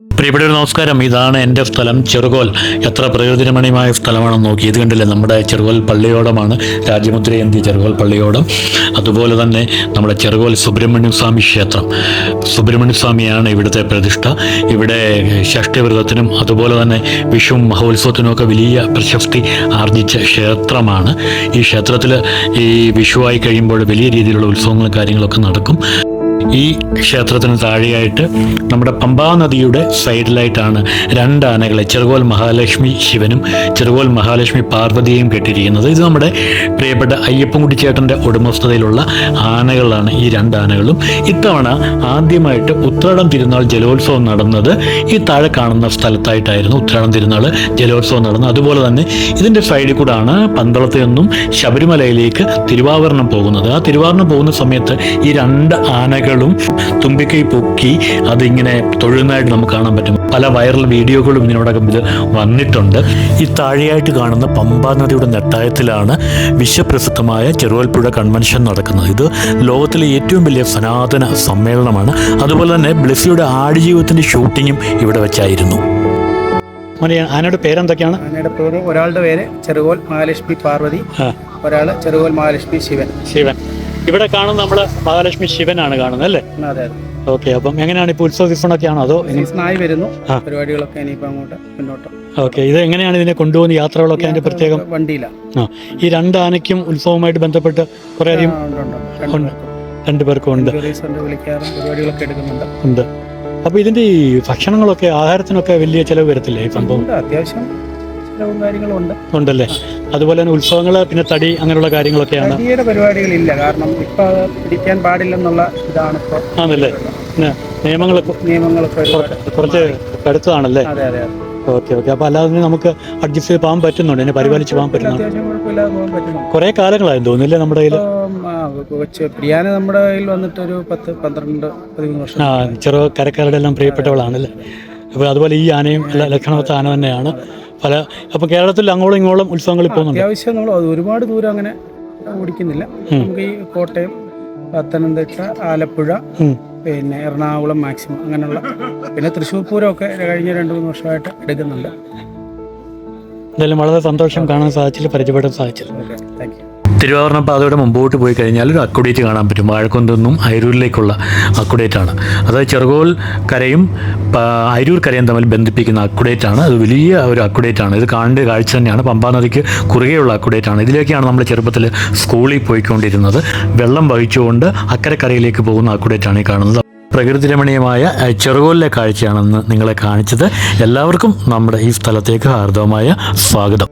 പ്രിയപ്പെട്ടവർ നമസ്കാരം. ഇതാണ് എൻ്റെ സ്ഥലം ചെറുകോൽ. എത്ര പ്രകൃതിരമണീയമായ സ്ഥലമാണെന്ന് നോക്കി. ഇത് കണ്ടില്ലേ, നമ്മുടെ ചെറുകോൽ പള്ളിയോടമാണ്, രാജ്യമുദ്രയേന്തിയ ചെറുകോൽ പള്ളിയോടം. അതുപോലെ തന്നെ നമ്മുടെ ചെറുകോൽ സുബ്രഹ്മണ്യ സ്വാമി ക്ഷേത്രം. സുബ്രഹ്മണ്യ സ്വാമിയാണ് ഇവിടുത്തെ പ്രതിഷ്ഠ. ഇവിടെ ഷഷ്ഠിവ്രതത്തിനും അതുപോലെ തന്നെ വിഷു മഹോത്സവത്തിനുമൊക്കെ വലിയ പ്രശസ്തി ആർജിച്ച ക്ഷേത്രമാണ്. ഈ ക്ഷേത്രത്തിൽ ഈ വിഷുവായി കഴിയുമ്പോൾ വലിയ രീതിയിലുള്ള ഉത്സവങ്ങളും കാര്യങ്ങളൊക്കെ നടക്കും. ഈ ക്ഷേത്രത്തിന് താഴെയായിട്ട് നമ്മുടെ പമ്പാ നദിയുടെ സൈഡിലായിട്ടാണ് രണ്ട് ആനകളെ, ചെറുകോൽ മഹാലക്ഷ്മി ശിവനും ചെറുകോൽ മഹാലക്ഷ്മി പാർവതിയെയും കെട്ടിയിരിക്കുന്നത്. ഇത് നമ്മുടെ പ്രിയപ്പെട്ട അയ്യപ്പൻകുട്ടി ചേട്ടൻ്റെ ഉടമസ്ഥതയിലുള്ള ആനകളാണ് ഈ രണ്ട് ആനകളും. ഇത്തവണ ആദ്യമായിട്ട് ഉത്രാടം തിരുനാൾ ജലോത്സവം നടന്നത് ഈ താഴെ കാണുന്ന സ്ഥലത്തായിട്ടായിരുന്നു. ഉത്രാടം തിരുനാൾ ജലോത്സവം നടന്നത്. അതുപോലെ തന്നെ ഇതിൻ്റെ സൈഡിൽ കൂടാണ് പന്തളത്ത് നിന്നും ശബരിമലയിലേക്ക് തിരുവാഭരണം പോകുന്നത്. ആ തിരുവാഭരണം പോകുന്ന സമയത്ത് ഈ രണ്ട് ആനകളും തുമ്പിക്കൈ പൊക്കി അതിങ്ങനെ തൊഴുന്നതായിട്ട് നമുക്ക് കാണാൻ പറ്റും. പല വൈറൽ വീഡിയോകളും ഇതിനോടകം ഇത് വന്നിട്ടുണ്ട്. ഈ താഴെയായിട്ട് കാണുന്ന പമ്പാ നദിയുടെ നെട്ടായത്തിലാണ് വിശ്വപ്രസിദ്ധമായ ചെറുകോൽപ്പുഴ കൺവെൻഷൻ നടക്കുന്നത്. ഇത് ലോകത്തിലെ ഏറ്റവും വലിയ സനാതന സമ്മേളനമാണ്. അതുപോലെ തന്നെ ബ്ലെസ്സിയുടെ ആടുജീവിതത്തിൻ്റെ ഷൂട്ടിങ്ങും ഇവിടെ വെച്ചായിരുന്നു. ആനയുടെ പേരെന്തൊക്കെയാണ്? ആനയുടെ പേര്, ഒരാളുടെ പേര് ചെറുകോൽ മഹാലക്ഷ്മി പാർവതി, ഒരാൾ ചെറുകോൽ മഹാലക്ഷ്മി ശിവൻ. ഇവിടെ കാണുന്ന നമ്മള് മഹാലക്ഷ്മി ശിവനാണ് കാണുന്നത് അല്ലേ? അതെ. ഓക്കെ. അപ്പം എങ്ങനെയാണ് ഇപ്പോൾ ഉത്സവ സീസണൊക്കെ ആണോ അതോ സീസണായി വരുന്നു പരിപാടികളൊക്കെ ഇനിയിപ്പോ അങ്ങോട്ട് മുന്നോട്ട്? ഓക്കെ. ഇത് എങ്ങനെയാണ് ഇതിനെ കൊണ്ടുപോകുന്ന യാത്രകളൊക്കെ? അതിന്റെ പ്രത്യേകം വണ്ടിയിലാണ്. ഈ രണ്ട് ആനയ്ക്കും ഉത്സവവുമായിട്ട് ബന്ധപ്പെട്ട് കുറേ അധികം രണ്ടുപേർക്കും ഉണ്ട്. വിളിക്കാറും പരിപാടികളൊക്കെ എടുക്കുന്നുണ്ട്. അപ്പൊ ഇതിന്റെ ഈ ഭക്ഷണങ്ങളൊക്കെ, ആഹാരത്തിനൊക്കെ വലിയ ചെലവ് വരത്തില്ലേ ഈ സംഭവം? അത്യാവശ്യം ഉണ്ടല്ലേ? അതുപോലെ തന്നെ ഉത്സവങ്ങള്, പിന്നെ തടി, അങ്ങനെയുള്ള കാര്യങ്ങളൊക്കെയാണ്. തടിയുടെ പരിപാടികളില്ല, കാരണം ഇപ്പൊ പിടിക്കാൻ പാടില്ലെന്നുള്ള ഇതാണ് ഇപ്പൊ. ആണല്ലേ? നിയമങ്ങളൊക്കെ കുറച്ച് കടുത്തതാണല്ലേ? അതെ അതെ. ഓക്കെ. അപ്പൊ അല്ലാതെ നമുക്ക് അഡ്ജസ്റ്റ് ചെയ്ത് പോകാൻ പറ്റുന്നുണ്ട്, എന്നെ പരിപാലിച്ച് പോകാൻ പറ്റുന്നുണ്ട്. കുറെ കാലങ്ങളായി തോന്നുന്നില്ലേ നമ്മുടെ കയ്യിൽ? പ്രിയാന നമ്മുടെ കയ്യിൽ വന്നിട്ട് ഒരു 10-12-13 വർഷം. ചെറു കരക്കാരുടെ എല്ലാം പ്രിയപ്പെട്ടവളാണല്ലേ? അപ്പൊ അതുപോലെ ഈ ആനയും ലക്ഷണവത്ത ആന തന്നെയാണ്. അപ്പൊ കേരളത്തിൽ അങ്ങോളം ഇങ്ങോളം ഉത്സവങ്ങളിൽ പോകുന്നുണ്ട്. അത്യാവശ്യം നമ്മൾ ഒരുപാട് ദൂരം അങ്ങനെ ഓടിക്കുന്നില്ല. നമുക്ക് ഈ കോട്ടയം, പത്തനംതിട്ട, ആലപ്പുഴ, പിന്നെ എറണാകുളം മാക്സിമം അങ്ങനെയുള്ള, പിന്നെ തൃശ്ശൂർ പൂരമൊക്കെ കഴിഞ്ഞ 2-3 വർഷമായിട്ട് എടുക്കുന്നുണ്ട്. എന്തായാലും വളരെ സന്തോഷം, കാണാൻ സാധിച്ചില്ല, പരിചയപ്പെടാൻ സാധിച്ചില്ല. Thank you. തിരുവാഭരണ പാതയുടെ മുമ്പോട്ട് പോയി കഴിഞ്ഞാൽ ഒരു അക്കുഡേറ്റ് കാണാൻ പറ്റും. വാഴക്കുന്നിൽ അയിരൂരിലേക്കുള്ള അക്കുഡേറ്റാണ്. അതായത് ചെറുകോൽ കരയും അയിരൂർ കരയും തമ്മിൽ ബന്ധിപ്പിക്കുന്ന അക്കുഡേറ്റാണ്. അത് വലിയ ഒരു അക്കുഡേറ്റാണ്. ഇത് കാണേണ്ട കാഴ്ച തന്നെയാണ്. പമ്പാ നദിക്ക് കുറുകെയുള്ള അക്കുഡേറ്റാണ്. ഇതിലേക്കാണ് നമ്മൾ ചെറുപ്പത്തിൽ സ്കൂളിൽ പോയിക്കൊണ്ടിരുന്നത്. വെള്ളം വഹിച്ചുകൊണ്ട് അക്കരക്കരയിലേക്ക് പോകുന്ന അക്കുഡേറ്റാണ് ഈ കാണുന്നത്. പ്രകൃതിരമണീയമായ ചെറുകോലിലെ കാഴ്ചയാണെന്ന് നിങ്ങളെ കാണിച്ചത്. എല്ലാവർക്കും നമ്മുടെ ഈ സ്ഥലത്തേക്ക് ഹാർദവമായ സ്വാഗതം.